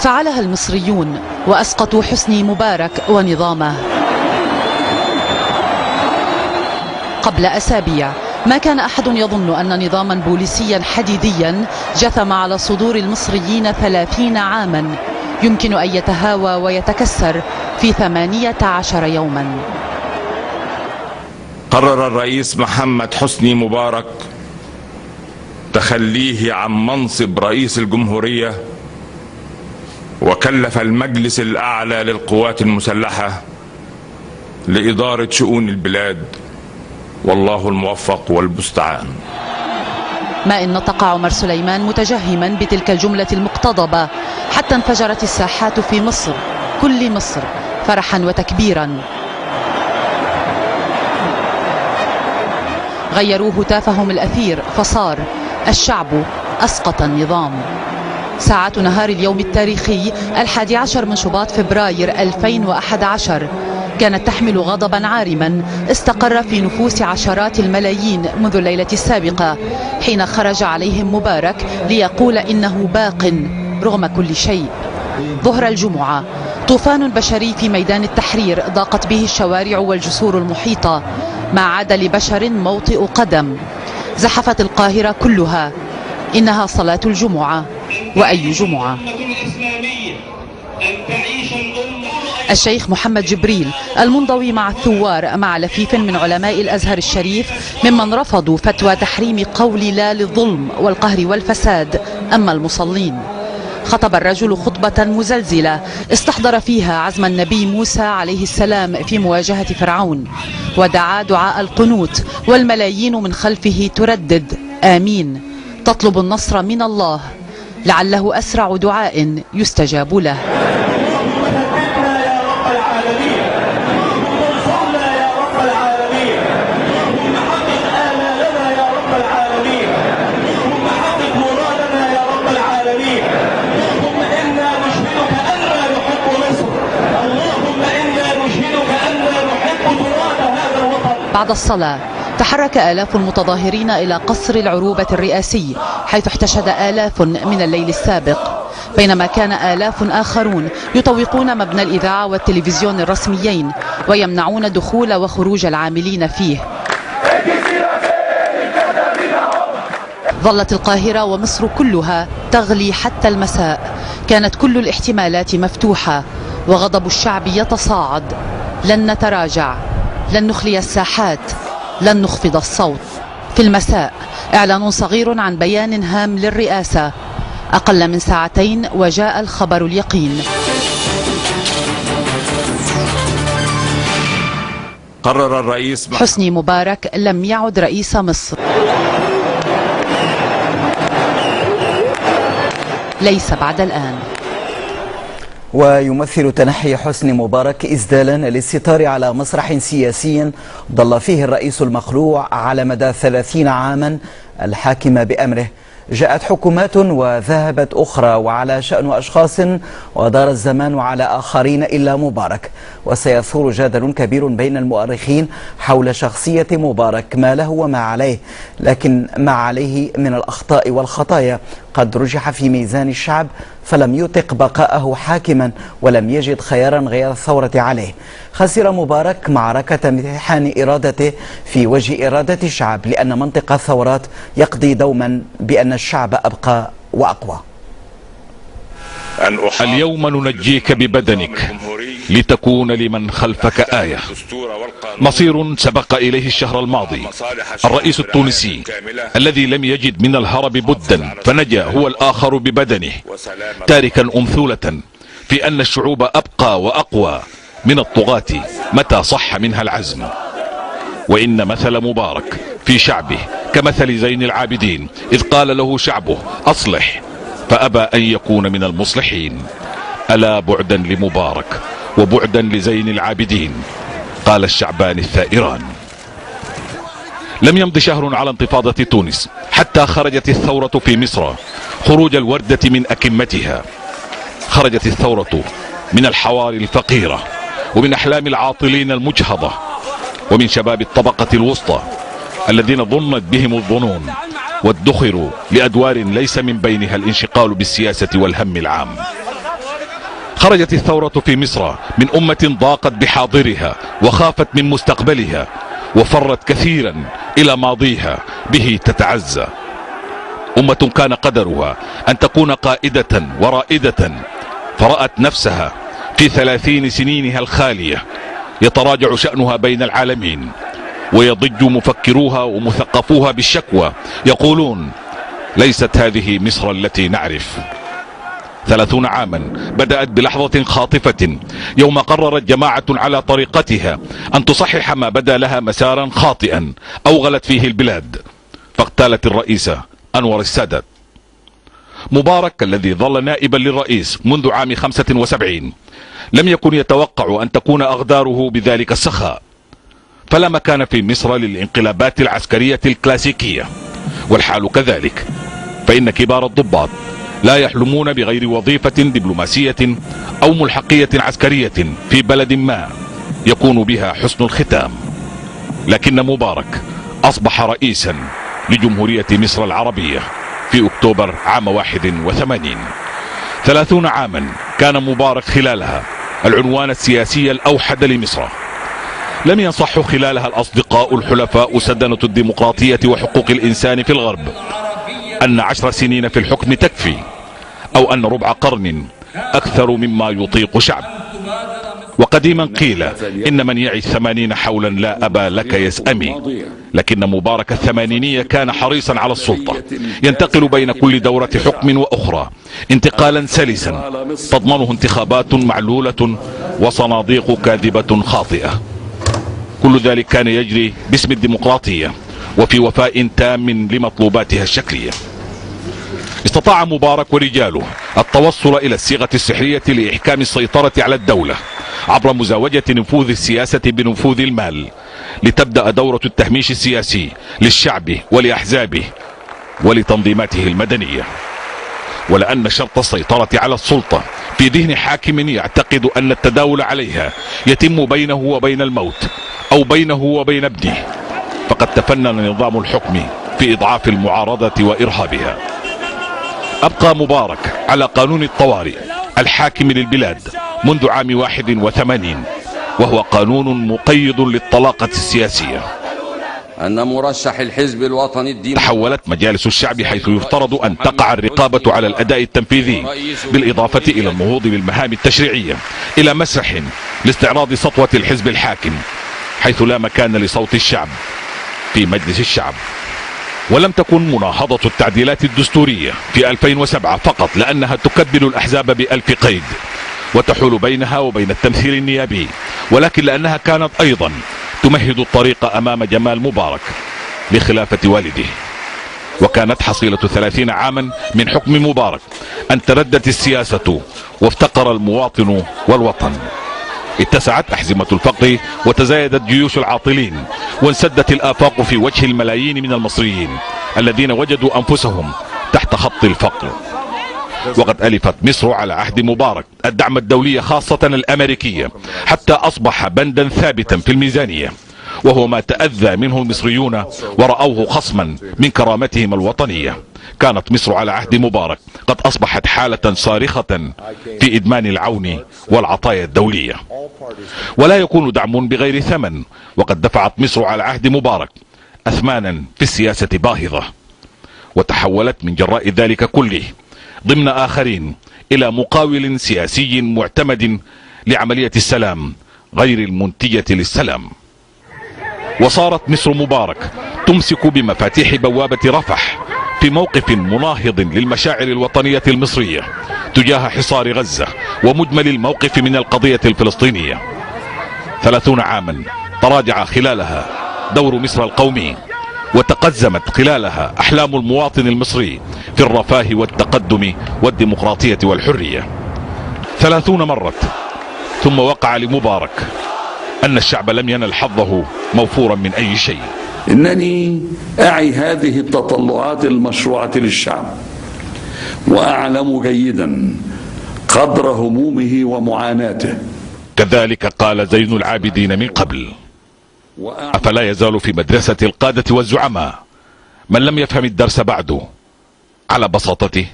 فعلها المصريون وأسقطوا حسني مبارك ونظامه. قبل أسابيع ما كان أحد يظن أن نظاما بوليسيا حديديا جثم على صدور المصريين 30 عاما يمكن أن يتهاوى ويتكسر في 18 يوما. قرر الرئيس محمد حسني مبارك تخليه عن منصب رئيس الجمهورية، وكلف المجلس الأعلى للقوات المسلحة لإدارة شؤون البلاد، والله الموفق والمستعان. ما إن نطق عمر سليمان متجهما بتلك الجملة المقتضبة حتى انفجرت الساحات في مصر، كل مصر، فرحا وتكبيرا. غيروا هتافهم الأثير فصار الشعب أسقط النظام. ساعات نهار اليوم التاريخي 11 من شباط فبراير 2011 كانت تحمل غضبا عارما استقر في نفوس عشرات الملايين منذ الليلة السابقة حين خرج عليهم مبارك ليقول إنه باق رغم كل شيء. ظهر الجمعة طوفان بشري في ميدان التحرير ضاقت به الشوارع والجسور المحيطة، ما عاد لبشر موطئ قدم. زحفت القاهرة كلها، إنها صلاة الجمعة، وأي جمعة. الشيخ محمد جبريل المنضوي مع الثوار مع لفيف من علماء الأزهر الشريف ممن رفضوا فتوى تحريم قول لا للظلم والقهر والفساد. أما المصلين خطب الرجل خطبة مزلزلة استحضر فيها عزم النبي موسى عليه السلام في مواجهة فرعون، ودعا دعاء القنوت، والملايين من خلفه تردد آمين، تطلب النصر من الله لعله أسرع دعاء يستجاب له. بعد الصلاة تحرك آلاف المتظاهرين إلى قصر العروبة الرئاسي، حيث احتشد آلاف من الليل السابق، بينما كان آلاف آخرون يطوقون مبنى الإذاعة والتلفزيون الرسميين ويمنعون دخول وخروج العاملين فيه. ظلت القاهرة ومصر كلها تغلي حتى المساء، كانت كل الاحتمالات مفتوحة وغضب الشعب يتصاعد. لن نتراجع، لن نخلي الساحات، لن نخفض الصوت. في المساء إعلان صغير عن بيان هام للرئاسة. أقل من ساعتين وجاء الخبر اليقين. قرر الرئيس حسني مبارك لم يعد رئيس مصر، ليس بعد الآن. ويمثل تنحي حسني مبارك إسدالا للستار على مسرح سياسي ظل فيه الرئيس المخلوع على مدى 30 عاما الحاكم بأمره. جاءت حكومات وذهبت أخرى، وعلى شأن أشخاص ودار الزمان على آخرين إلا مبارك. وسيثور جدل كبير بين المؤرخين حول شخصية مبارك، ما له وما عليه، لكن ما عليه من الأخطاء والخطايا قد رجح في ميزان الشعب فلم يطق بقاءه حاكما ولم يجد خيارا غير الثورة عليه. خسر مبارك معركة امتحان إرادته في وجه إرادة الشعب، لأن منطق الثورات يقضي دوما بأن الشعب أبقى وأقوى. اليوم ننجيك ببدنك لتكون لمن خلفك آية. مصير سبق إليه الشهر الماضي الرئيس التونسي الذي لم يجد من الهرب بدا فنجا هو الآخر ببدنه، تاركا أمثولة في أن الشعوب أبقى وأقوى من الطغاة متى صح منها العزم. وإن مثل مبارك في شعبه كمثل زين العابدين، إذ قال له شعبه أصلح فأبى أن يكون من المصلحين. ألا بعدا لمبارك وبعدا لزين العابدين، قال الشعبان الثائران. لم يمض شهر على انتفاضة تونس حتى خرجت الثورة في مصر خروج الوردة من أكمتها. خرجت الثورة من الحواري الفقيرة ومن أحلام العاطلين المجهضة ومن شباب الطبقة الوسطى الذين ظنت بهم الظنون وادخروا لأدوار ليس من بينها الانشغال بالسياسة والهم العام. خرجت الثورة في مصر من أمة ضاقت بحاضرها وخافت من مستقبلها وفرت كثيرا إلى ماضيها به تتعزى. أمة كان قدرها أن تكون قائدة ورائدة، فرأت نفسها في 30 سنينها الخالية يتراجع شأنها بين العالمين، ويضج مفكروها ومثقفوها بالشكوى يقولون: ليست هذه مصر التي نعرف. 30 عاما بدأت بلحظة خاطفة يوم قررت جماعة على طريقتها أن تصحح ما بدا لها مسارا خاطئا أوغلت فيه البلاد، فاغتالت الرئيس أنور السادات. مبارك الذي ظل نائبا للرئيس منذ عام 75 لم يكن يتوقع أن تكون أغداره بذلك السخاء، فلا مكان في مصر للانقلابات العسكرية الكلاسيكية، والحال كذلك، فإن كبار الضباط لا يحلمون بغير وظيفة دبلوماسية أو ملحقية عسكرية في بلد ما يكون بها حسن الختام. لكن مبارك أصبح رئيسا لجمهورية مصر العربية في أكتوبر عام 81. 30 عاما كان مبارك خلالها العنوان السياسي الأوحد لمصر. لم ينصح خلالها الأصدقاء الحلفاء سدنة الديمقراطية وحقوق الإنسان في الغرب أن 10 سنين في الحكم تكفي، أو أن ربع قرن أكثر مما يطيق شعب. وقديما قيل: إن من يعي 80 حولا لا أبا لك يسأمي. لكن مبارك الثمانينية كان حريصا على السلطة، ينتقل بين كل دورة حكم وأخرى انتقالا سلسا تضمنه انتخابات معلولة وصناديق كاذبة خاطئة. كل ذلك كان يجري باسم الديمقراطية وفي وفاء تام لمطلوباتها الشكلية. استطاع مبارك ورجاله التوصل إلى الصيغة السحرية لإحكام السيطرة على الدولة عبر مزاوجة نفوذ السياسة بنفوذ المال، لتبدأ دورة التهميش السياسي للشعب ولأحزابه ولتنظيماته المدنية. ولأن شرط السيطرة على السلطة في ذهن حاكم يعتقد أن التداول عليها يتم بينه وبين الموت أو بينه وبين ابنه، فقد تفنن نظام الحكم في إضعاف المعارضة وإرهابها. أبقى مبارك على قانون الطوارئ الحاكم للبلاد منذ عام 81، وهو قانون مقيد للطلاقة السياسية. أن مرشح الحزب الوطني تحولت مجالس الشعب حيث يفترض أن تقع الرقابة على الأداء التنفيذي بالإضافة إلى النهوض بالمهام التشريعية إلى مسرح لاستعراض سطوة الحزب الحاكم، حيث لا مكان لصوت الشعب في مجلس الشعب. ولم تكن مناهضة التعديلات الدستورية في 2007 فقط لأنها تكبل الأحزاب ب1000 قيد وتحول بينها وبين التمثيل النيابي، ولكن لأنها كانت أيضا تمهد الطريق أمام جمال مبارك لخلافة والده. وكانت حصيلة 30 عاما من حكم مبارك أن تردت السياسة وافتقر المواطن والوطن. اتسعت أحزمة الفقر وتزايدت جيوش العاطلين، وانسدت الآفاق في وجه الملايين من المصريين الذين وجدوا أنفسهم تحت خط الفقر. وقد ألفت مصر على عهد مبارك الدعم الدولي خاصة الأمريكية حتى أصبح بندا ثابتا في الميزانية، وهو ما تأذى منه المصريون ورأوه خصما من كرامتهم الوطنية. كانت مصر على عهد مبارك قد أصبحت حالة صارخة في إدمان العون والعطايا الدولية. ولا يكون دعم بغير ثمن، وقد دفعت مصر على عهد مبارك أثمانا في السياسة باهظة، وتحولت من جراء ذلك كله ضمن آخرين إلى مقاول سياسي معتمد لعملية السلام غير المنتجة للسلام. وصارت مصر مبارك تمسك بمفاتيح بوابة رفح في موقف مناهض للمشاعر الوطنية المصرية تجاه حصار غزة ومجمل الموقف من القضية الفلسطينية. 30 عاما تراجع خلالها دور مصر القومي، وتقزمت خلالها أحلام المواطن المصري في الرفاه والتقدم والديمقراطية والحرية. 30 مرت، ثم وقع لمبارك أن الشعب لم ينل حظه موفورا من أي شيء. إنني أعي هذه التطلعات المشروعة للشعب، وأعلم جيدا قدر همومه ومعاناته. كذلك قال زين العابدين من قبل: أفلا يزال في مدرسة القادة والزعماء من لم يفهم الدرس بعد على بساطته.